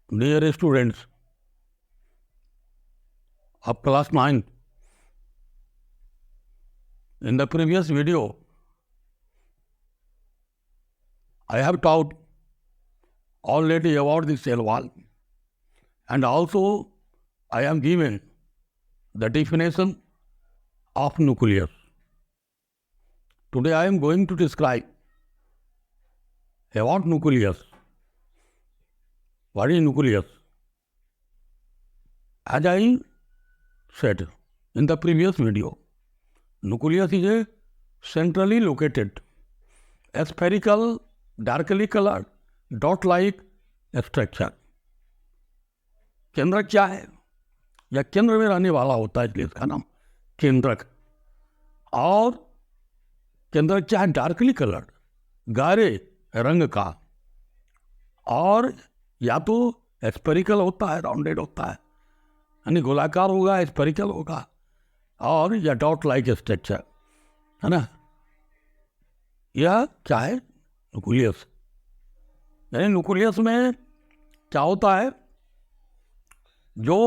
Dear students of class 9, in the previous video, I have taught already about the cell wall, and also I am given the definition of nucleus. Today I am going to describe about nucleus. What is nucleus? As I said in the previous video, nucleus is a centrally located, spherical, darkly colored, dot-like structure. केंद्रक क्या है? या केंद्र में रहने वाला होता है, इसलिए इसका नाम केंद्रक. और केंद्रक क्या है? डार्कली कलर्ड, गाढ़े रंग का, और या तो स्पेरिकल होता है, राउंडेड होता है, यानी गोलाकार होगा, स्पेरिकल होगा, और या डॉट लाइक स्ट्रक्चर, है ना. यह क्या है? न्यूक्लियस. यानी न्यूक्लियस में क्या होता है? जो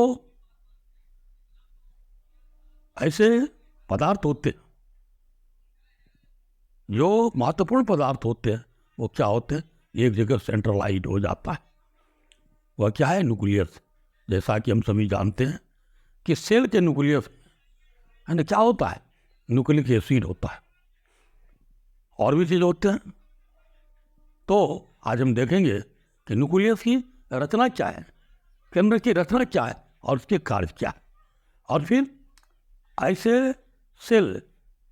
ऐसे पदार्थ होते हैं, जो महत्वपूर्ण पदार्थ होते हैं, वो क्या होते हैं? एक जगह सेंट्रलाइज हो जाता है. वह क्या है? न्यूक्लियस. जैसा कि हम सभी जानते हैं कि सेल के न्यूक्लियस है ना, क्या होता है? न्यूक्लिक एसिड होता है, और भी चीज होते हैं. तो आज हम देखेंगे कि न्यूक्लियस की रचना क्या है, केंद्र की रचना क्या है, और उसके कार्य क्या है. और फिर ऐसे सेल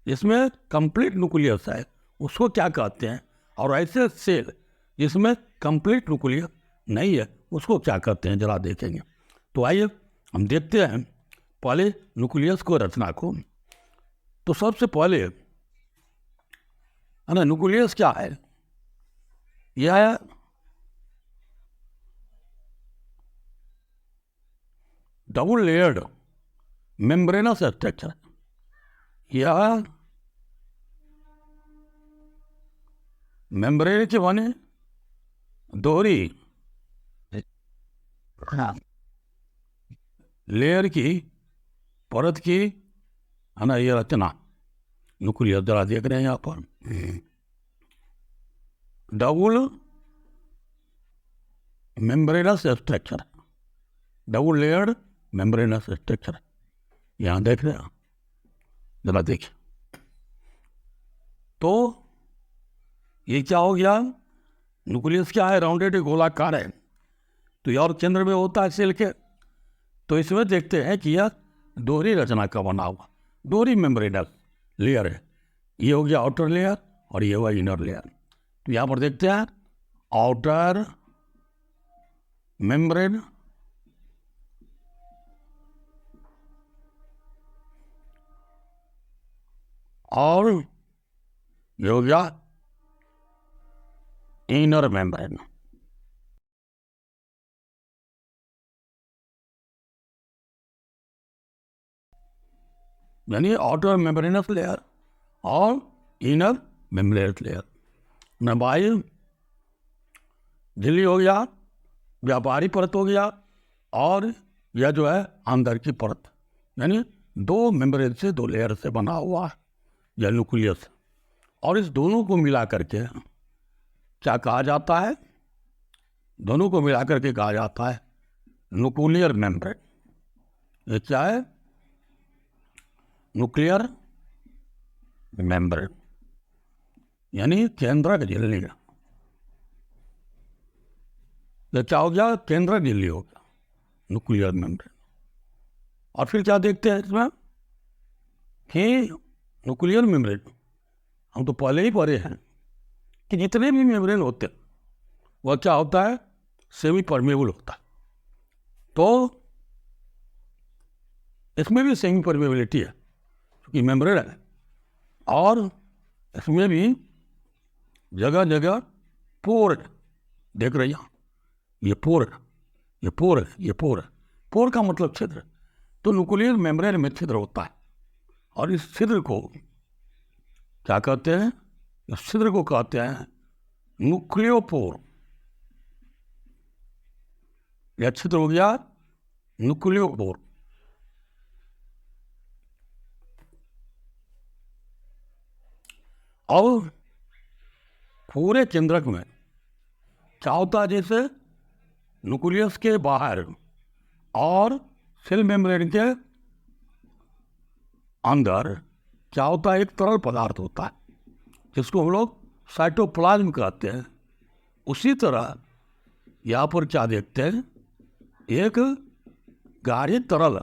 जिसमें कंप्लीट न्यूक्लियस है, उसको क्या कहते हैं, और ऐसे सेल जिसमें कंप्लीट न्यूक्लियस नहीं है, उसको क्या कहते हैं, जरा देखेंगे. तो आइए हम देखते हैं पहले न्यूक्लियस को, रचना को. तो सबसे पहले है ना, न्यूक्लियस क्या है? यह डबल लेयर्ड मेम्ब्रेनस स्ट्रक्चर. यह मेम्ब्रेन के बने दोहरी लेयर की, परत की, है ना, ये रचना न्यूक्लियस. जरा देख रहे हैं यहाँ पर double membranous structure, double layered membranous structure. यहाँ देख रहे हैं, जरा देखिए. तो ये क्या हो गया? न्यूक्लियस क्या है? राउंडेड, गोलाकार है. तो यह और केंद्र में होता है सेल के. तो इसमें देखते हैं कि यह दोहरी रचना का बना हुआ, दोहरी मेम्ब्रेनस लेयर है. ये हो गया आउटर लेयर, और ये हुआ इनर लेयर. तो यहाँ पर देखते हैं आउटर मेम्ब्रेन, और ये हो गया इनर मेम्ब्रेन. यानी आउटर मेम्ब्रेनस लेयर और इनर मेम्ब्रेनस लेयर. नबाई झिल्ली हो गया, व्यापारी परत हो गया, और यह जो है अंदर की परत. यानी दो मेम्ब्रेन से, दो लेयर से बना हुआ यह न्यूक्लियस. और इस दोनों को मिला करके क्या कहा जाता है? दोनों को मिला करके कहा जाता है न्यूक्लियर मेम्ब्रेन. ये क्या है? न्यूक्लियर मेम्ब्रेन, यानी केंद्रक झिल्ली. ये क्या हो गया? केंद्रक झिल्ली हो गया, न्यूक्लियर मेम्ब्रेन. और फिर क्या देखते हैं इसमें कि न्यूक्लियर मेम्ब्रेन, हम तो पहले ही पढ़े हैं कि जितने भी मेम्ब्रेन होते हैं वह क्या होता है? सेमी परमेबल होता है. तो इसमें भी सेमी परमेबिलिटी है, क्योंकि मेम्ब्रेन है, और इसमें भी जगह जगह पोर है. देख रही हैं, ये पोर है, ये पोर है, ये पोर है. पोर का मतलब छिद्र. तो न्यूक्लियर मेम्ब्रेन में छिद्र होता है, और इस छिद्र को क्या कहते हैं? इस छिद्र को कहते हैं न्यूक्लियोपोर. यह छिद्र हो गया न्यूक्लियोपोर। और पूरे केंद्रक में क्या होता है, जैसे न्यूक्लियस के बाहर और सेल मेम्ब्रेन के अंदर क्या होता है, एक तरल पदार्थ होता है जिसको हम लोग साइटोप्लाज्म कहते हैं। उसी तरह यहाँ पर क्या देखते हैं, एक गाढ़ी तरल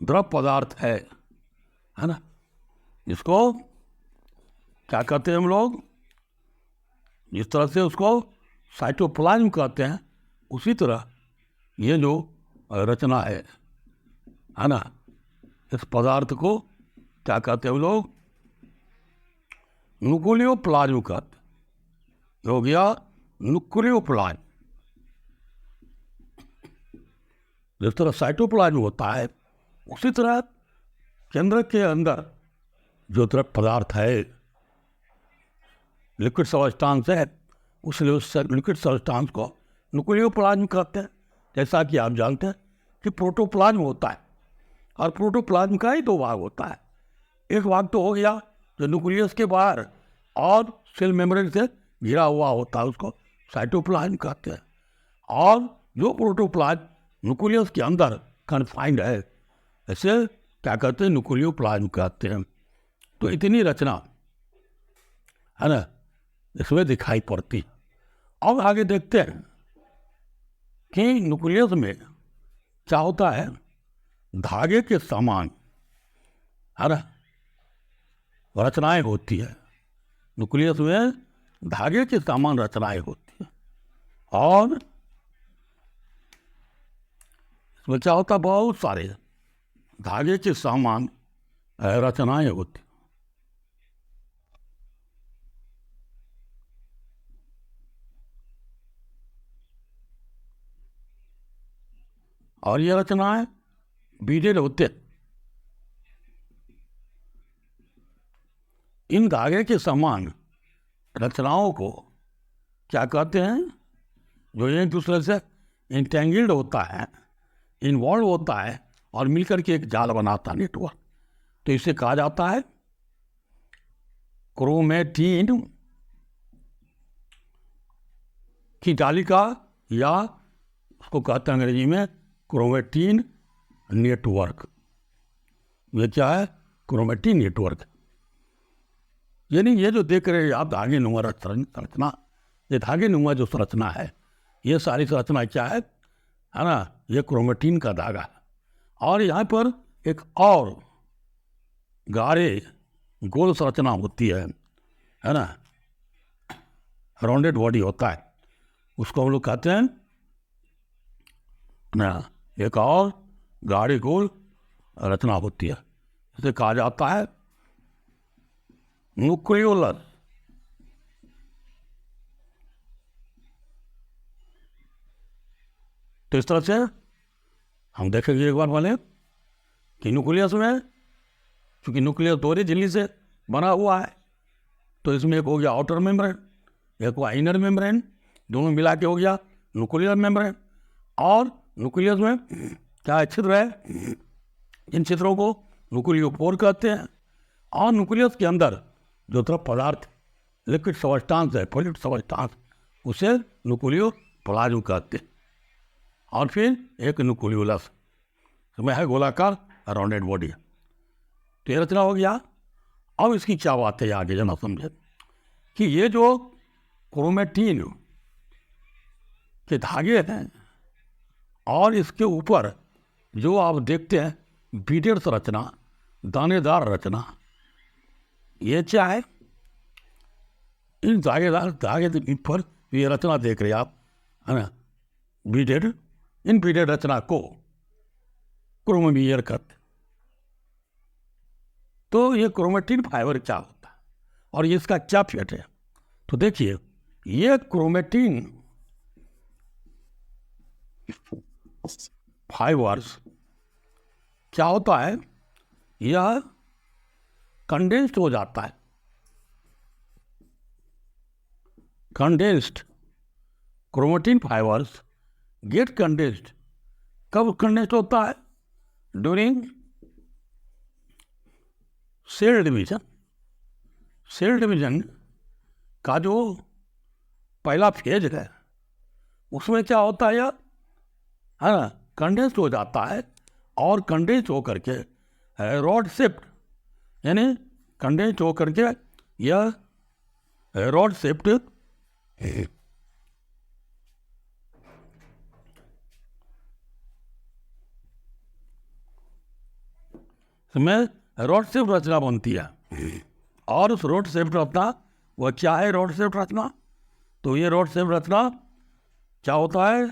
द्रव पदार्थ है ना, जिसको क्या कहते हैं हम लोग, जिस तरह से उसको साइटोप्लाज्म कहते हैं, उसी तरह ये जो रचना है ना, इस पदार्थ को क्या कहते हैं हम लोग, न्यूक्लियोप्लाज्म कहते हैं। हो गया न्यूक्लियोप्लाज्म। जिस तरह साइटोप्लाज्म होता है, उसी तरह केंद्र के अंदर जो द्रव पदार्थ है, लिक्विड सबस्टांस है, उस लिक्विड सबस्टांस को न्यूक्लियोप्लाज्म कहते हैं। जैसा कि आप जानते हैं कि प्रोटोप्लाज्म होता है, और प्रोटोप्लाज्म का ही दो भाग होता है। एक भाग तो हो गया जो न्यूक्लियस के बाहर और सेल मेम्ब्रेन से घिरा हुआ होता है, उसको साइटोप्लाज्म कहते हैं। और जो प्रोटोप्लाज्म न्यूक्लियस के अंदर कन्फाइंड है, ऐसे क्या कहते हैं, न्यूक्लियोप्लाज्म कहते हैं। तो इतनी रचना है ना इसमें दिखाई पड़ती। अब आगे देखते हैं कि न्यूक्लियस में क्या होता है, धागे के समान है ना रचनाएं होती है। न्यूक्लियस में धागे के समान रचनाएं होती है, और इसमें क्या होता है, बहुत सारे धागे के समान रचनाएं होती। और ये रचनाएं बीडेड होते हैं। इन धागे के समान रचनाओं को क्या कहते हैं, जो एक दूसरे से इंटेंगल्ड होता है, इन्वॉल्व होता है और मिलकर के एक जाल बनाता है, नेटवर्क। तो इसे कहा जाता है क्रोमेटिन की जालिका, या उसको कहते हैं अंग्रेजी में क्रोमेटिन नेटवर्क। ये क्या है, क्रोमेटिन नेटवर्क। यानी ये जो देख रहे हैं आप धागे नुमा संरचना, ये धागे नुमा जो संरचना है, ये सारी संरचना क्या है ना, ये क्रोमेटिन का धागा है। और यहाँ पर एक और गाढ़े गोल संरचना होती है ना, राउंडेड बॉडी होता है, उसको हम लोग कहते हैं ना, एक और गाढ़ी गोल रचना होती है, इसे कहा जाता है न्यूक्लियोलस। तो इस तरह से हम देखेंगे एक बार पहले कि न्यूक्लियस में, क्योंकि न्यूक्लियस दोहरी झिल्ली से बना हुआ है, तो इसमें एक हो गया आउटर मेम्ब्रेन, एक हुआ इनर मेम्ब्रेन, दोनों मिला के हो गया न्यूक्लियर मेम्ब्रेन। और न्यूक्लियस में क्या छिद्र है, इन छिद्रों को न्यूक्लियोपोर कहते हैं। और न्यूक्लियस के अंदर जो द्रव पदार्थ लिक्विड सबस्टांस है, सॉलिड सबस्टांस, उसे न्यूक्लियोप्लाज्म कहते हैं। और फिर एक न्यूक्लियोलस में है गोलाकार राउंडेड बॉडी। तो ये रचना हो गया। अब इसकी क्या बात है आगे जना समझे कि ये जो क्रोमेटिन के धागे हैं और इसके ऊपर जो आप देखते हैं बीडेड रचना, दानेदार रचना, ये क्या है, इन धागे पर ये रचना देख रहे हैं आप, है ना, बीडेड। इन बीडेड रचना को क्रोमोमियर कहते। तो ये क्रोमेटिन फाइबर क्या होता है और ये इसका क्या फेट है, तो देखिए ये क्रोमेटिन फाइबर्स क्या होता है, यह कंडेंस्ड हो जाता है। Condensed chromatin fibres get condensed कब कंडेंस्ड होता है? During cell division. Cell division का जो पहला फेज है उसमें क्या होता है ना, कंडेंस हो जाता है और कंडेंस होकर के रॉड शेप्ड, यानी कंडेंस होकर के यह रॉड शेप्ड में रॉड शेप्ड रचना बनती है। और उस रॉड शेप्ड रचना वह क्या है? रॉड शेप्ड रचना, तो ये रॉड शेप्ड रचना क्या होता है?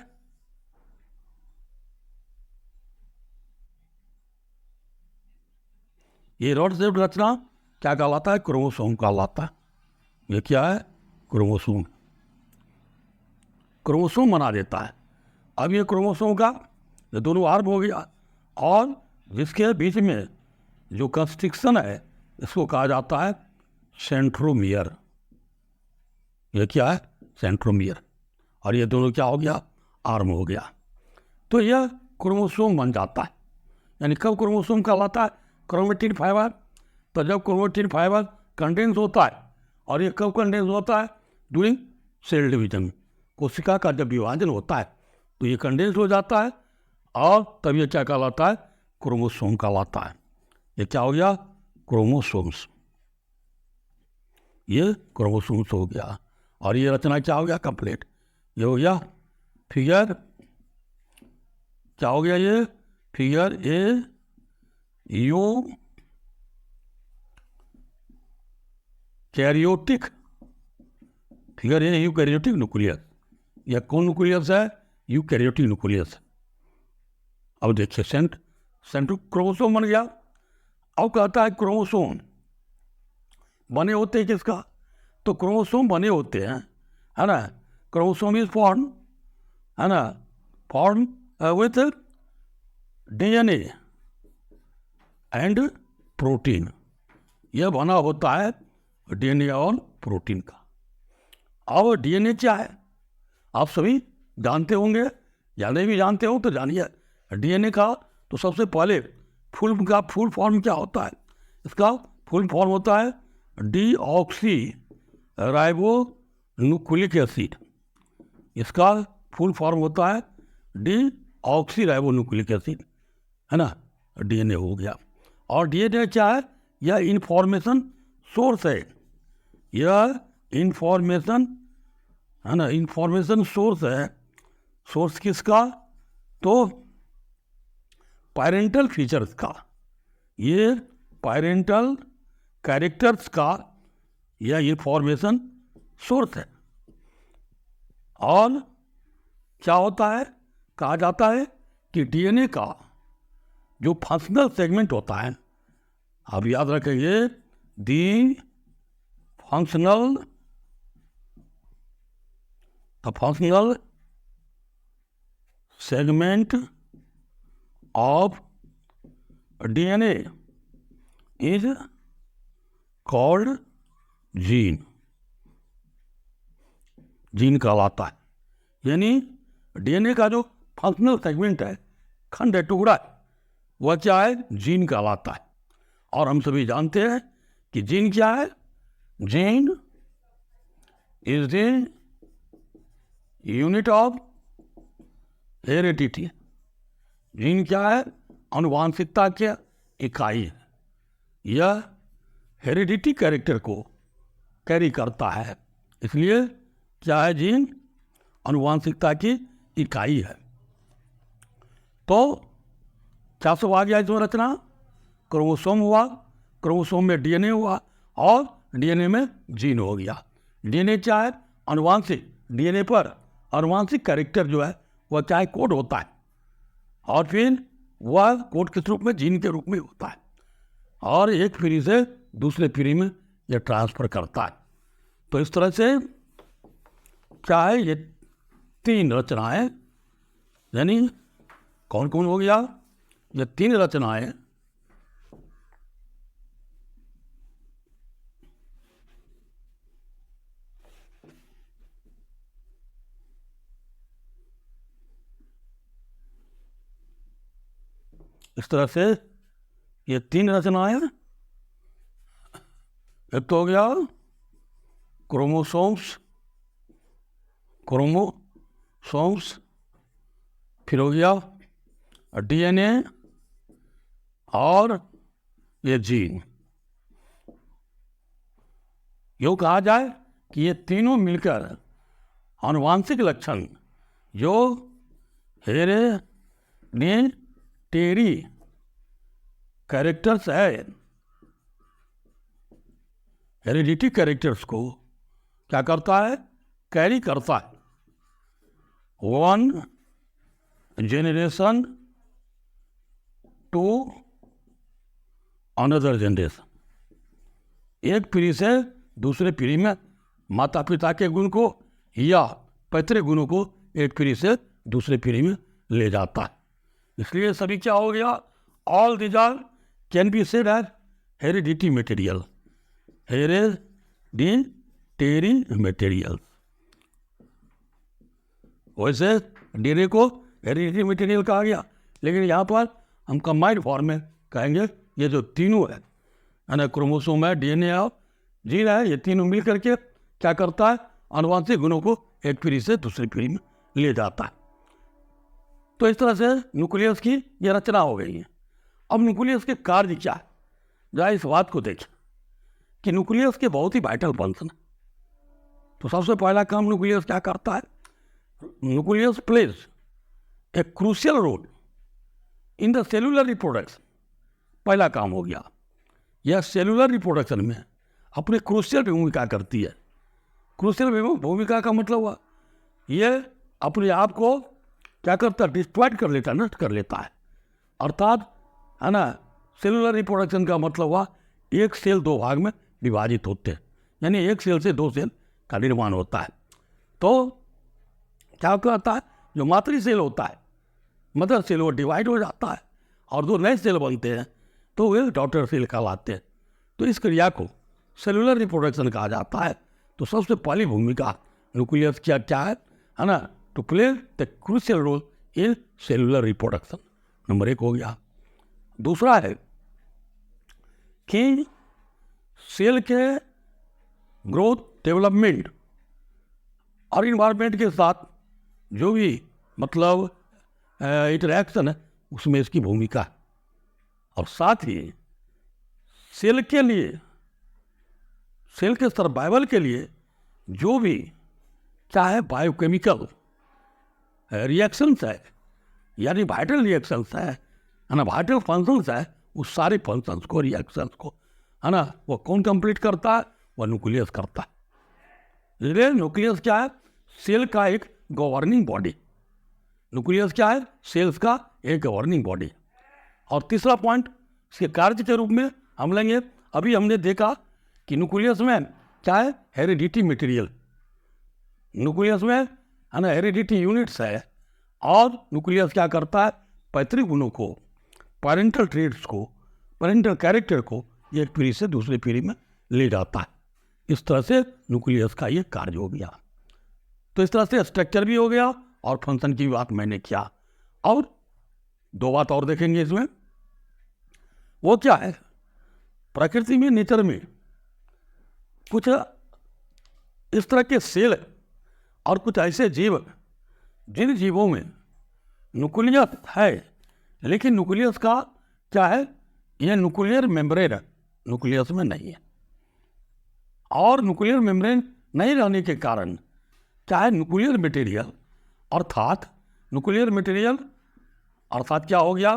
ये रॉड शेप्ड रचना क्या कहलाता है? क्रोमोसोम कहलाता है। ये क्या है? क्रोमोसोम। क्रोमोसोम बना देता है। अब ये क्रोमोसोम का ये दोनों आर्म हो गया, और जिसके बीच में जो कंस्ट्रिक्शन है इसको कहा जाता है सेंट्रोमियर। ये क्या है? सेंट्रोमियर। और ये दोनों क्या हो गया? आर्म हो गया। तो यह क्रोमोसोम बन जाता है। यानी कब क्रोमोसोम कहलाता है? Chromatin fibre. तो जब क्रोमेटिन फाइबर कंडेंस होता है, और ये कब कंडेंस होता है? During cell division. कोशिका का जब विभाजन होता है तो ये कंडेंस हो जाता है, और तब ये क्या कहलाता है? क्रोमोसोम कहलाता है। ये क्या हो गया? क्रोमोसोम्स। ये क्रोमोसोम्स हो गया, और ये रचना क्या हो गया? कंप्लीट। ये हो गया फिगर, क्या हो गया? ये figure A you karyotic, figure A you karyotic nucleus. यह कौन न्यूक्लियस है? You karyotic nucleus. अब देखिए सेंट्रो क्रोमोसोम बन गया। अब कहता है क्रोमोसोम बने होते हैं किसका? तो क्रोमोसोम बने होते हैं, है ना, क्रोमोसोम इज फॉर्म, है ना, form with DNA and protein. यह बना होता है डीएनए और प्रोटीन का। अब डीएनए क्या है आप सभी जानते होंगे, या नहीं भी जानते हो तो जानिए। डीएनए का तो सबसे पहले फुल फॉर्म क्या होता है? इसका फुल फॉर्म होता है डीऑक्सी राइबो न्यूक्लिक एसिड। इसका फुल फॉर्म होता है डीऑक्सी राइबो न्यूक्लिक एसिड, है ना, डीएनए हो गया। और डीएनए क्या है? यह इंफॉर्मेशन सोर्स है। यह इंफॉर्मेशन, है ना, इंफॉर्मेशन सोर्स है। सोर्स किसका? तो पैरेंटल फीचर्स का। ये पैरेंटल कैरेक्टर्स का यह इंफॉर्मेशन सोर्स है। और क्या होता है? कहा जाता है कि डीएनए का जो फंक्शनल सेगमेंट होता है, आप याद रखेंगे, the functional segment of DNA is called gene. Gene कहलाता है। यानी डीएनए का जो फंक्शनल सेगमेंट है, खंड है, टुकड़ा है, वह क्या है? जीन कहलाता है। और हम सभी जानते हैं कि जीन क्या है? Gene is the unit of heredity. Gene क्या है? अनुवांशिकता की इकाई है। यह हेरिडिटी कैरेक्टर को कैरी करता है, इसलिए क्या है? जीन अनुवांशिकता की इकाई है। तो क्या सब आ गया इसमें रचना? क्रोमोसोम हुआ, क्रोमोसोम में डीएनए हुआ, और डीएनए में जीन हो गया। डीएनए क्या है? अनुवांशिक। डीएनए पर अनुवांशिक कैरेक्टर जो है वह क्या है? कोड होता है, और फिर वह कोड किस रूप में? जीन के रूप में होता है, और एक पीढ़ी से दूसरे पीढ़ी में यह ट्रांसफर करता है। तो इस तरह से क्या है? ये 3 रचनाएं, यानी कौन कौन हो गया? ये 3 रचनाएं इस तरह से ये 3 रचनाएं, एक तो हो गया क्रोमोसोम्स, फिर हो गया डीएनए और ये जीन। यूँ कहा जाए कि ये तीनों मिलकर आनुवांशिक लक्षण जो हेरेडिटरी कैरेक्टर्स है, हेरिडिटी कैरेक्टर्स को क्या करता है, कैरी करता है 1 जनरेशन टू अनदर जनरेशन। एक पीढ़ी से दूसरे पीढ़ी में माता पिता के गुण को या पैतृक गुणों को एक पीढ़ी से दूसरे पीढ़ी में ले जाता है। इसलिए सभी क्या हो गया, all these are can be said as heredity material, hereditary material. वैसे डीएनए को हेरिडिटरी मटेरियल कहा गया, लेकिन यहाँ पर हम कंबाइंड फॉर्म में कहेंगे ये जो तीनों है ना, क्रोमोसोम है, डीएनए है, जीन है, ये तीनों मिल करके क्या करता है, आनुवांशिक गुणों को एक पीढ़ी से दूसरी पीढ़ी में ले जाता है। तो इस तरह से न्यूक्लियस की ये रचना हो गई है। अब न्यूक्लियस के कार्य क्या है, जरा इस बात को देखें कि न्यूक्लियस के बहुत ही वाइटल फंक्शन है। तो सबसे पहला काम न्यूक्लियस क्या करता है, nucleus plays a crucial role in the cellular reproduction. पहला काम हो गया, यह सेलुलर रिप्रोडक्शन में अपनी क्रूशियल भूमिका करती है। क्रूशियल भूमिका का मतलब हुआ ये अपने आप को क्या करता है, डिस्ट्रॉय कर लेता है, नष्ट कर लेता है। अर्थात है ना, सेलुलर रिप्रोडक्शन का मतलब हुआ एक सेल 2 भाग में विभाजित होते हैं, यानी एक सेल से 2 सेल का निर्माण होता है। तो क्या करता है, जो मातृ सेल होता है, मदर सेल, वो डिवाइड हो जाता है और 2 नए सेल बनते हैं, तो वे डॉटर सेल कहलाते हैं। तो इस क्रिया को सेलुलर रिप्रोडक्शन कहा जाता है। तो सबसे पहली भूमिका न्यूक्लियस क्या है ना, to play the crucial role in cellular reproduction. Number 1 हो गया। दूसरा है कि सेल के ग्रोथ, डेवलपमेंट और इन्वायरमेंट के साथ जो भी मतलब इंटरेक्शन है, उसमें इसकी भूमिका है। और साथ ही सेल के लिए, सेल के सर्वाइवल के लिए जो भी चाहे बायोकेमिकल रिएक्शंस है, यानी वाइटल रिएक्शंस है ना, वाइटल फंक्शंस है, उस सारे फंक्शंस को, रिएक्शंस को है ना, वो कौन कंप्लीट करता है, वह न्यूक्लियस करता है। इसलिए न्यूक्लियस क्या है, सेल का एक गवर्निंग बॉडी। न्यूक्लियस क्या है, सेल्स का एक गवर्निंग बॉडी। और तीसरा पॉइंट इसके कार्य के रूप में हम लेंगे, अभी हमने देखा कि न्यूक्लियस में क्या है, हेरिडिटी मटेरियल। न्यूक्लियस में है ना हेरिडिटी यूनिट्स है, और न्यूक्लियस क्या करता है, पैतृक गुणों को, पेरेंटल ट्रेड्स को, पेरेंटल कैरेक्टर को एक पीढ़ी से दूसरी पीढ़ी में ले जाता है। इस तरह से न्यूक्लियस का ये कार्य हो गया। तो इस तरह से स्ट्रक्चर भी हो गया और फंक्शन की बात मैंने किया। और 2 बात और देखेंगे इसमें, वो क्या है, प्रकृति में, नेचर में कुछ इस तरह के सेल और कुछ ऐसे जीव, जिन जीवों में न्यूक्लियस है, लेकिन न्यूक्लियस का क्या है, यह न्यूक्लियर मेम्ब्रेन न्यूक्लियस में नहीं है। और न्यूक्लियर मेम्ब्रेन नहीं रहने के कारण क्या है, न्यूक्लियर मटेरियल अर्थात क्या हो गया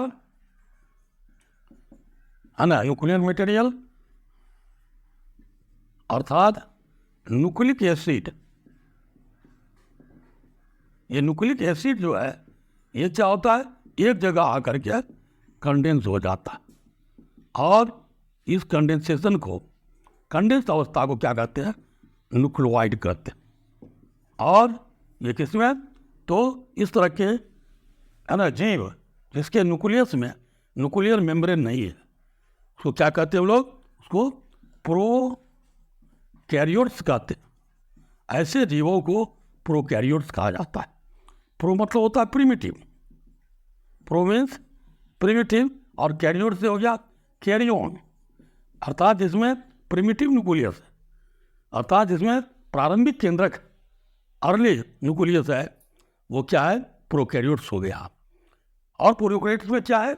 है ना, न्यूक्लियर मटेरियल अर्थात न्यूक्लिक एसिड। ये न्यूक्लिक एसिड जो है, ये क्या होता है, एक जगह आकर के कंडेंस हो जाता है। और इस कंडेंसेशन को, कंडेंस अवस्था को क्या कहते हैं, न्यूक्लियोइड कहते हैं। और ये किसमें, तो इस तरह के है ना जीव जिसके न्यूक्लियस में न्यूक्लियर मेम्ब्रेन नहीं है, उसको क्या कहते हैं हम लोग, उसको प्रोकैरियोट्स कहते हैं। ऐसे जीवों को प्रोकैरियोट्स कहा जाता है। प्रो मतलब होता है प्रिमिटिव, प्रो मीन्स प्रिमिटिव, और कैरियोट से हो गया कैरियोन, अर्थात इसमें प्रिमिटिव न्यूक्लियस है, अर्थात इसमें प्रारंभिक केंद्रक अर्ली न्यूक्लियस है, वो क्या है, प्रोकैरियोट्स हो गया। और प्रोकैरियोट्स में क्या है,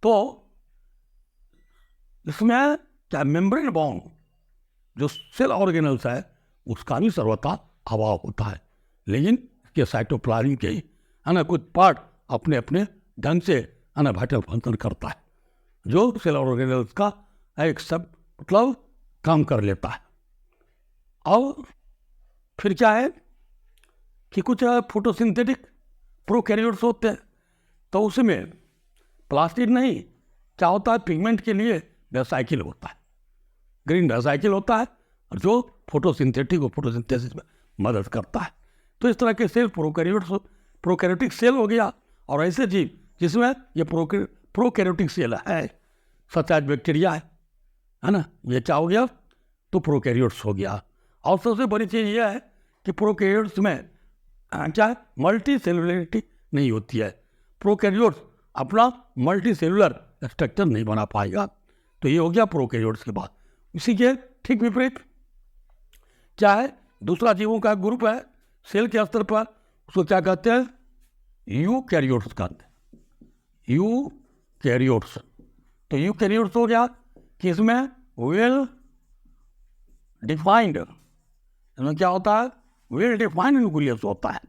तो इसमें क्या मेम्ब्रेन बाउंड जो सेल ऑर्गेनल्स है उसका भी सर्वथा अभाव होता है, लेकिन इसके साइटोप्लाज्म के है ना कुछ पार्ट अपने अपने ढंग से है ना वाइटल फंक्शन करता है, जो सेल ऑर्गेनल्स का एक सब मतलब काम कर लेता है। और फिर क्या है कि कुछ फोटोसिंथेटिक प्रोकैरियोट्स होते हैं, तो उसमें प्लास्टिड नहीं, क्या होता है, पिगमेंट के लिए वेसाइकिल होता है, ग्रीन वेसाइकिल होता है, और जो फोटोसिंथेटिक और फोटोसिंथेसिस में मदद करता है। तो इस तरह के सेल प्रोकैरियोटिक सेल हो गया। और ऐसे जीव जिसमें ये प्रोकैरियोटिक सेल है, सच एज बैक्टीरिया है ना, ये क्या हो गया, तो प्रोकैरियोट्स हो गया। और सबसे बड़ी चीज़ ये है कि प्रोकैरियोट्स में क्या है, मल्टी सेलुलरिटी नहीं होती है, प्रोकैरियोट्स अपना मल्टी सेलुलर स्ट्रक्चर नहीं बना पाएगा। तो ये हो गया प्रोकैरियोट्स के बाद। इसी के ठीक विपरीत क्या है, दूसरा जीवों का ग्रुप है सेल के स्तर पर, उसको क्या कहते हैं, यूकैरियोट्स कहते हैं, यूकैरियोट्स। तो यूकैरियोट्स हो गया कि इसमें वेल डिफाइंड, इसमें क्या होता है, वेल डिफाइंड न्यूक्लियस होता है,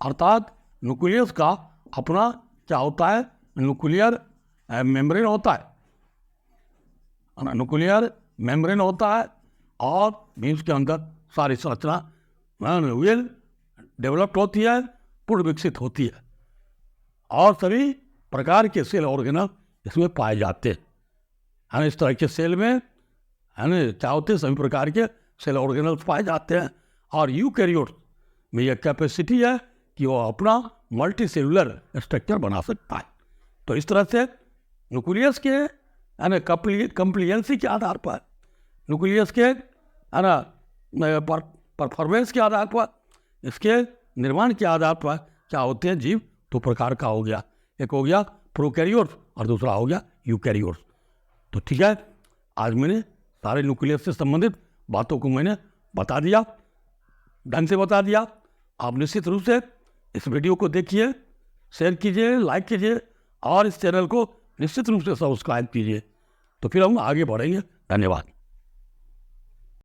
अर्थात न्यूक्लियस का अपना क्या होता है, न्यूक्लियर मेम्ब्रेन होता है, न्यूक्लियर मेम्ब्रेन होता है, और भी उसके अंदर सारी संरचना वेल डेवलप्ड होती है, पूर्ण विकसित होती है, और सभी प्रकार के सेल ऑर्गेनल इसमें पाए जाते हैं। है ना, इस तरह के सेल में है ना क्या होते हैं, सभी प्रकार के सेल ऑर्गेनल्स पाए जाते हैं। और यूकैरियोट्स में यह कैपेसिटी है कि वो अपना मल्टी सेलुलर स्ट्रक्चर बना सकता है। तो इस तरह से न्यूक्लियस के है ना कंप्लीएंसी के आधार पर, न्यूक्लियस के है ना परफॉर्मेंस के आधार पर, इसके निर्माण के आधार पर क्या होते हैं जीव, दो प्रकार का हो गया, एक हो गया प्रोकैरियोट्स और दूसरा हो गया यूकैरियोट्स। तो ठीक है, आज मैंने सारे न्यूक्लियस से संबंधित बातों को मैंने बता दिया, ढंग से बता दिया। आप निश्चित रूप से इस वीडियो को देखिए, शेयर कीजिए, लाइक कीजिए, और इस चैनल को निश्चित रूप से सब्सक्राइब कीजिए। तो फिर हम आगे बढ़ेंगे। धन्यवाद।